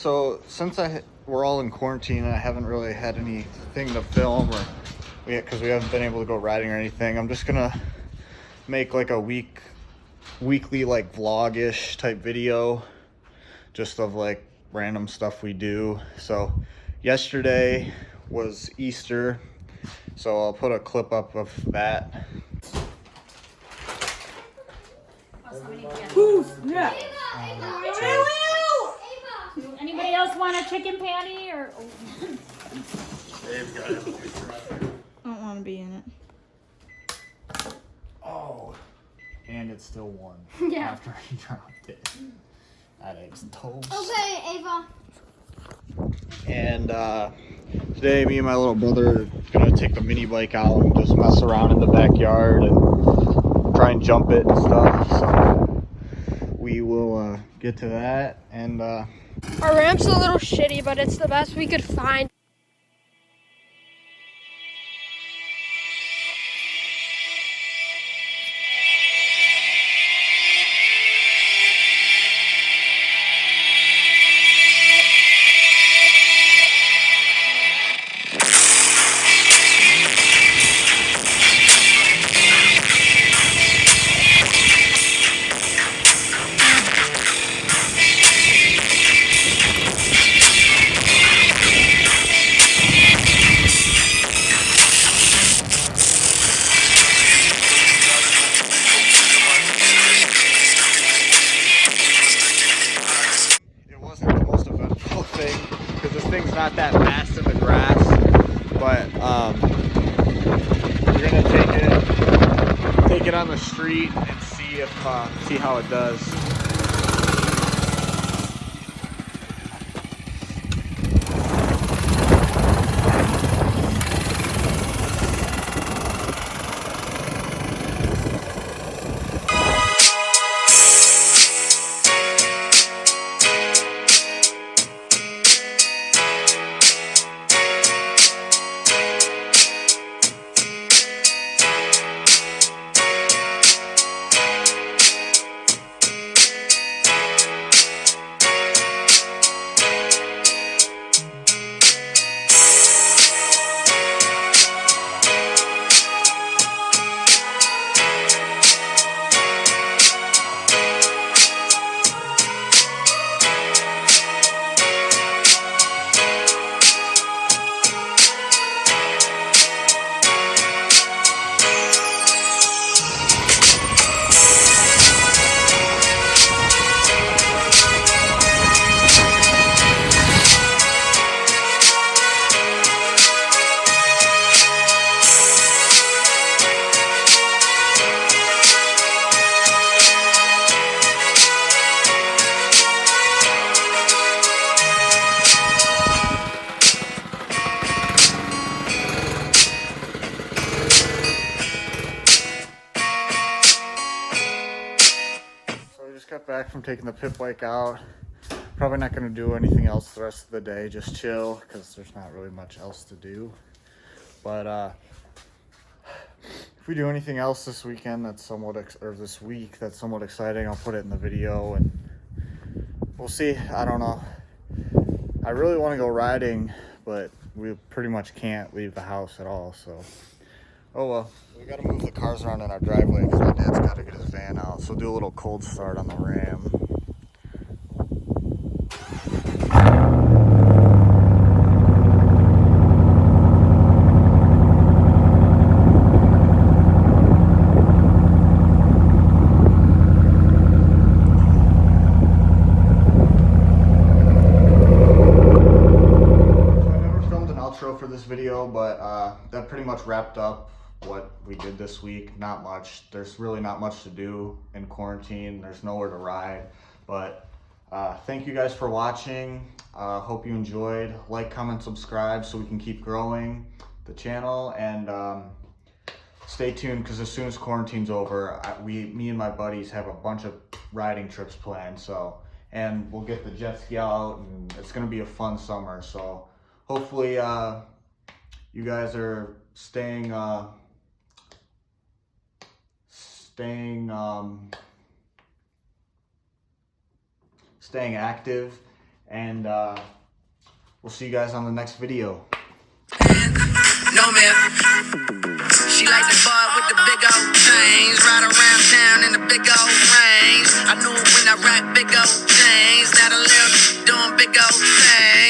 So since we're all in quarantine and I haven't really had anything to film or because we haven't been able to go riding or anything, I'm just gonna make like a weekly like vlog-ish type video just of like random stuff we do. So yesterday was Easter, so I'll put a clip up of that. Yeah. Anybody else want a chicken patty or? I don't want to be in it. Oh, and it's still one. Yeah. After he dropped it. That egg's toast. Okay, Ava. And today me and my little brother are gonna take the mini bike out and just mess around in the backyard and try and jump it and stuff. So we will get to that. And Our ramp's a little shitty, but it's the best we could find. thing's not that fast in the grass, but we're gonna take it on the street and see how it does. Got back from taking the pit bike out. Probably not going to do anything else the rest of the day, just chill, because there's not really much else to do. But if we do anything else this weekend that's somewhat this week that's somewhat exciting, I'll put it in the video and we'll see. I don't know. I really want to go riding, but we pretty much can't leave the house at all, so oh well. We gotta move the cars around in our driveway because my dad's gotta get his van out. So do a little cold start on the Ram. So I never filmed an outro for this video, but that pretty much wrapped up what we did this week. Not much. There's really not much to do in quarantine. There's nowhere to ride, but thank you guys for watching. Hope you enjoyed. Like, comment, subscribe so we can keep growing the channel, and stay tuned because as soon as quarantine's over, me and my buddies have a bunch of riding trips planned. So, and we'll get the jet ski out, and it's gonna be a fun summer. So hopefully you guys are staying active and we'll see you guys on the next video. No man. She like the bar with the big old chains. Ride around town in the big old range. I knew it when I rock big old chains. Now the little doing big old things.